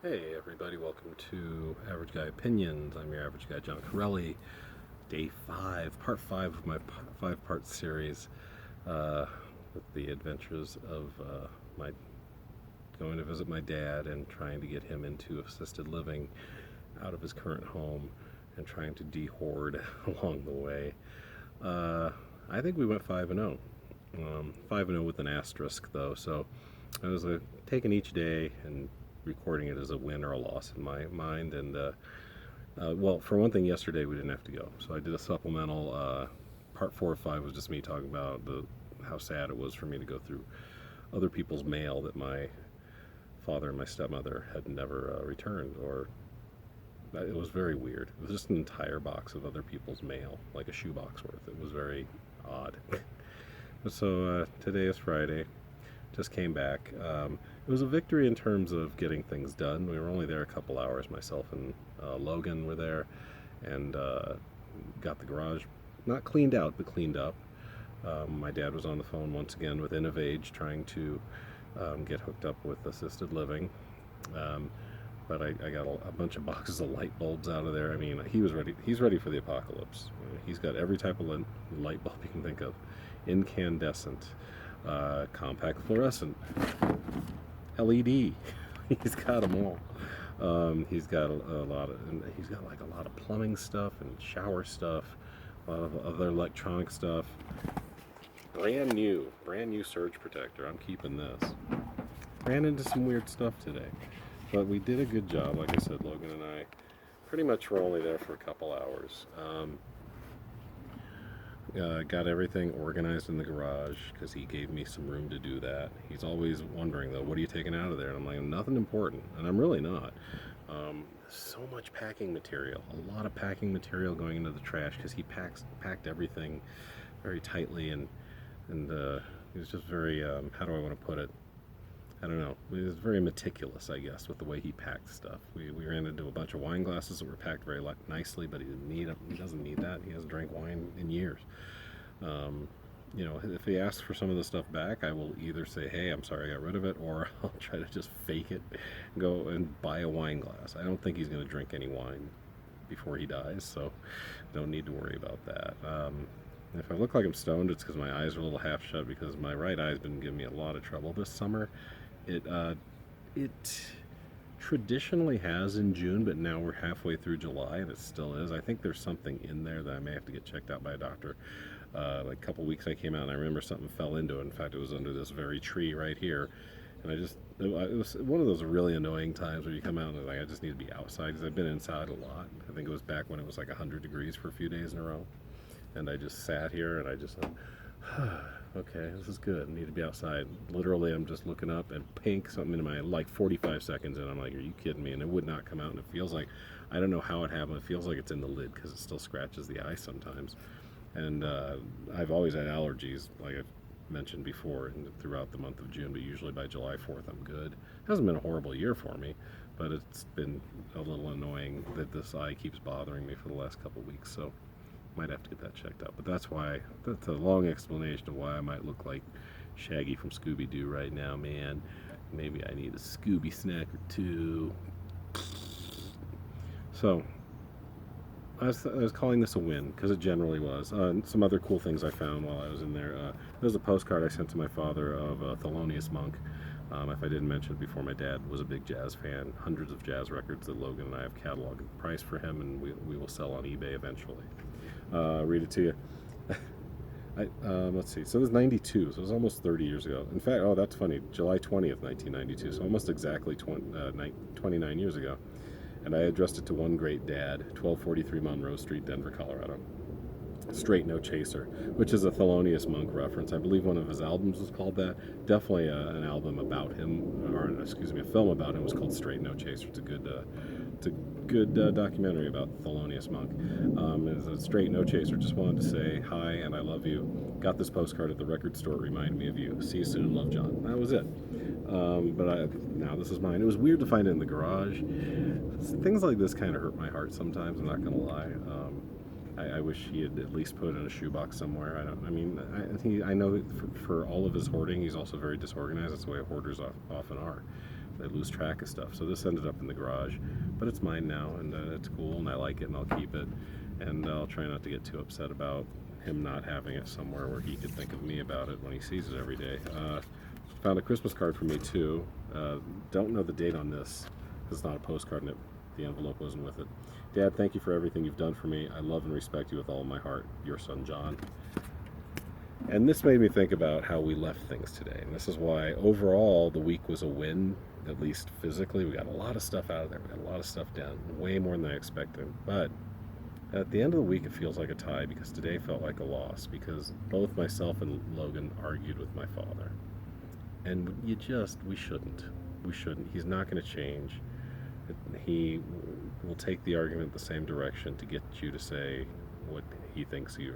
Hey everybody, welcome to Average Guy Opinions. I'm your average guy, John Corelli. Day 5, part 5 of my 5-part series with the adventures of my going to visit my dad and trying to get him into assisted living out of his current home and trying to de-hoard along the way. I think we went 5-0. 5-0 with an asterisk though, so I was taking each day and recording it as a win or a loss in my mind. And well, for one thing, yesterday we didn't have to go, so I did a supplemental. Part 4 of 5 was just me talking about how sad it was for me to go through other people's mail that my father and my stepmother had never returned, or it was very weird. It was just an entire box of other people's mail, like a shoebox worth. It was very odd. So today is Friday. Just came back. It was a victory in terms of getting things done. We were only there a couple hours. Myself and Logan were there, and got the garage not cleaned out, but cleaned up. My dad was on the phone once again with InnovAge, trying to get hooked up with assisted living. But I got a bunch of boxes of light bulbs out of there. I mean, he was ready. He's ready for the apocalypse. He's got every type of light bulb you can think of, incandescent, compact fluorescent, LED. He's got them all. He's got he's got like a lot of plumbing stuff and shower stuff, a lot of other electronic stuff. Brand new surge protector. I'm keeping this. Ran into some weird stuff today, but we did a good job. Like I said, Logan and I pretty much were only there for a couple hours. Got everything organized in the garage because he gave me some room to do that. He's always wondering though, what are you taking out of there? And I'm like, nothing important, and I'm really not. So much packing material, a lot of packing material going into the trash because he packed everything very tightly, and he was just very how do I want to put it? I don't know. He was very meticulous, I guess, with the way he packed stuff. We ran into a bunch of wine glasses that were packed very nicely, but he didn't need them. He doesn't need that. He hasn't drank wine in years. If he asks for some of the stuff back, I will either say, hey, I'm sorry I got rid of it, or I'll try to just fake it, go and buy a wine glass. I don't think he's going to drink any wine before he dies, so don't need to worry about that. If I look like I'm stoned, it's because my eyes are a little half shut, because my right eye's been giving me a lot of trouble this summer. It traditionally has in June, but now we're halfway through July and it still is. I think there's something in there that I may have to get checked out by a doctor. Like a couple weeks I came out and I remember something fell into it. In fact, it was under this very tree right here. And it was one of those really annoying times where you come out and like, I just need to be outside, because I've been inside a lot. I think it was back when it was like 100 degrees for a few days in a row. And I just sat here and I just thought, okay, this is good. I need to be outside. Literally, I'm just looking up and pink something in my, like 45 seconds, and I'm like, are you kidding me? And it would not come out, and it feels like, I don't know how it happened. It feels like it's in the lid because it still scratches the eye sometimes. And I've always had allergies, like I've mentioned before, and throughout the month of June, but usually by July 4th, I'm good. It hasn't been a horrible year for me, but it's been a little annoying that this eye keeps bothering me for the last couple weeks, so might have to get that checked out. But that's a long explanation of why I might look like Shaggy from Scooby-Doo right now, man. Maybe I need a Scooby snack or two. So I was calling this a win because it generally was. Some other cool things I found while I was in there. There's a postcard I sent to my father of Thelonious Monk. If I didn't mention it before, my dad was a big jazz fan. Hundreds of jazz records that Logan and I have cataloged at the price for him, and we will sell on eBay eventually. Read it to you. Let's see. So it was 92, so it was almost 30 years ago. In fact, oh, that's funny. July 20th, 1992, so almost exactly 29 years ago. And I addressed it to one great dad, 1243 Monroe Street, Denver, Colorado. Straight No Chaser, which is a Thelonious Monk reference. I believe one of his albums was called that. Definitely an album about him, or excuse me, a film about him was called Straight No Chaser. It's a good documentary about Thelonious Monk. It's a Straight No Chaser. Just wanted to say hi and I love you. Got this postcard at the record store. Reminded me of you. See you soon. Love, John. That was it. Now this is mine. It was weird to find it in the garage. Things like this kind of hurt my heart sometimes. I'm not gonna lie. I wish he had at least put it in a shoebox somewhere. I know that for all of his hoarding, he's also very disorganized. That's the way hoarders often are. I lose track of stuff. So this ended up in the garage, but it's mine now, and it's cool, and I like it, and I'll keep it, and I'll try not to get too upset about him not having it somewhere where he could think of me about it when he sees it every day. Found a Christmas card for me too. Don't know the date on this because it's not a postcard and the envelope wasn't with it. Dad, thank you for everything you've done for me. I love and respect you with all my heart. Your son, John. And this made me think about how we left things today. And this is why overall the week was a win, at least physically. We got a lot of stuff out of there. We got a lot of stuff done, way more than I expected. But at the end of the week, it feels like a tie because today felt like a loss because both myself and Logan argued with my father. And we shouldn't. We shouldn't. He's not going to change. He will take the argument the same direction to get you to say what he thinks he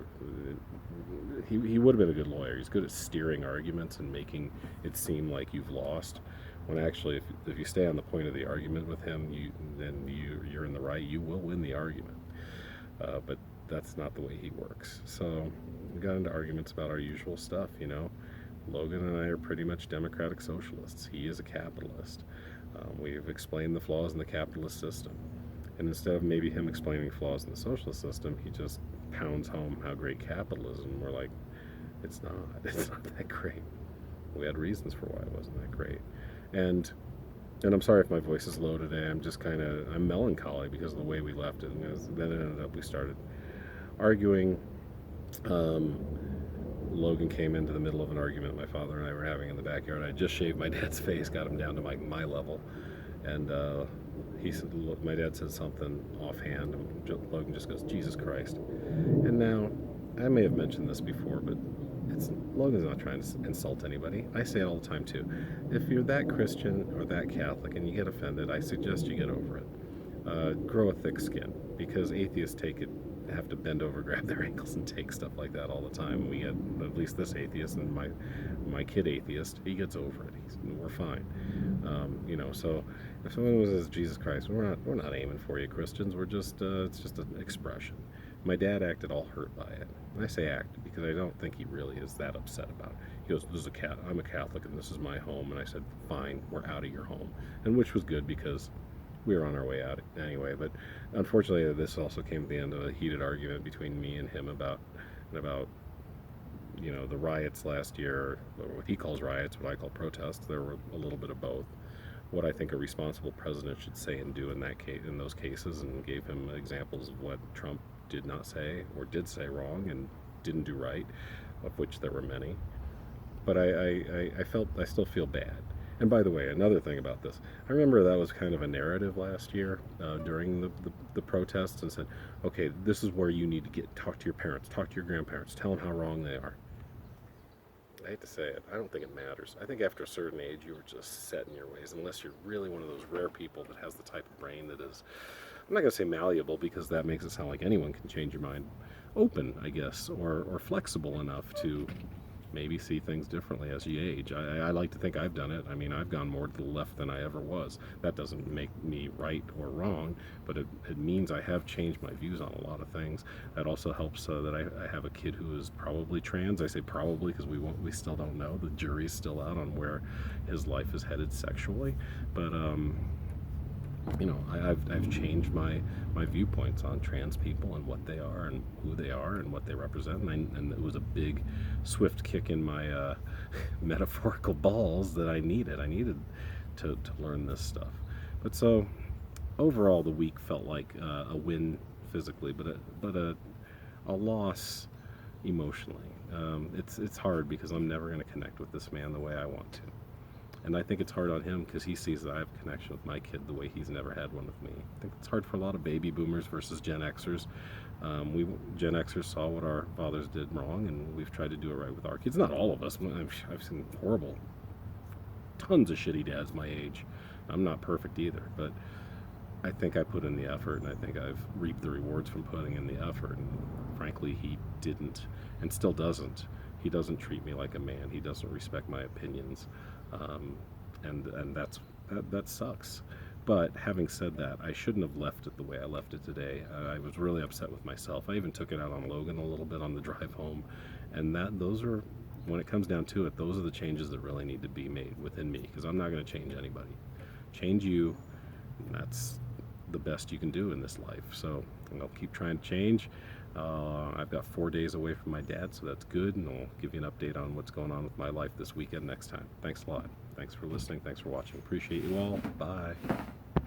would have been a good lawyer. He's good at steering arguments and making it seem like you've lost, when actually if you stay on the point of the argument with him, you're in the right. You will win the argument. But that's not the way he works. So we got into arguments about our usual stuff. Logan and I are pretty much democratic socialists. He is a capitalist. We've explained the flaws in the capitalist system. And instead of maybe him explaining flaws in the socialist system, he just pounds home how great capitalism. We're like, it's not that great. We had reasons for why it wasn't that great. And I'm sorry if my voice is low today. I'm melancholy because of the way we left it. And then it ended up we started arguing. Logan came into the middle of an argument my father and I were having in the backyard. I just shaved my dad's face, got him down to my level, and he said, my dad said something offhand, and Logan just goes, Jesus Christ. And now, I may have mentioned this before, but Logan's not trying to insult anybody. I say it all the time too. If you're that Christian or that Catholic and you get offended, I suggest you get over it. Grow a thick skin, because atheists have to bend over, grab their ankles, and take stuff like that all the time. We get, at least this atheist and my kid atheist, he gets over it. We're fine. So if someone says Jesus Christ, we're not aiming for you, Christians. We're just it's just an expression. My dad acted all hurt by it. And I say acted because I don't think he really is that upset about it. He goes, I'm a Catholic and this is my home. And I said, fine, we're out of your home. And which was good because we were on our way out anyway. But unfortunately, this also came at the end of a heated argument between me and him about the riots last year, or what he calls riots, what I call protests. There were a little bit of both. What I think a responsible president should say and do in those cases, and gave him examples of what Trump did not say or did say wrong and didn't do right, of which there were many. But I still feel bad. And by the way, another thing about this, I remember that was kind of a narrative last year during the protests, and said, okay, this is where you need to talk to your parents, talk to your grandparents, tell them how wrong they are. I hate to say it, I don't think it matters. I think after a certain age, you are just set in your ways, unless you're really one of those rare people that has the type of brain that is, I'm not going to say malleable, because that makes it sound like anyone can change your mind, open, I guess, or flexible enough to maybe see things differently as you age. I like to think I've done it. I mean, I've gone more to the left than I ever was. That doesn't make me right or wrong, but it means I have changed my views on a lot of things. That also helps that I have a kid who is probably trans. I say probably because we still don't know. The jury's still out on where his life is headed sexually. But I've changed my viewpoints on trans people and what they are and who they are and what they represent, and it was a big, swift kick in my metaphorical balls that I needed. I needed to learn this stuff. But so overall, the week felt like a win physically, but a loss emotionally. It's hard because I'm never going to connect with this man the way I want to. And I think it's hard on him because he sees that I have a connection with my kid the way he's never had one with me. I think it's hard for a lot of baby boomers versus Gen Xers. Gen Xers saw what our fathers did wrong, and we've tried to do it right with our kids. Not all of us. I've seen tons of shitty dads my age. I'm not perfect either, but I think I put in the effort, and I think I've reaped the rewards from putting in the effort. And frankly, he didn't, and still doesn't. He doesn't treat me like a man. He doesn't respect my opinions. And that sucks. But having said that, I shouldn't have left it the way I left it today. I was really upset with myself. I even took it out on Logan a little bit on the drive home. And those are, when it comes down to it, those are the changes that really need to be made within me, because I'm not going to change anybody. change you. And that's the best you can do in this life. So I'll keep trying to change. I've got 4 days away from my dad, so that's good, and I'll give you an update on what's going on with my life this weekend next time. Thanks a lot. Thanks for listening. Thanks for watching. Appreciate you all. Bye.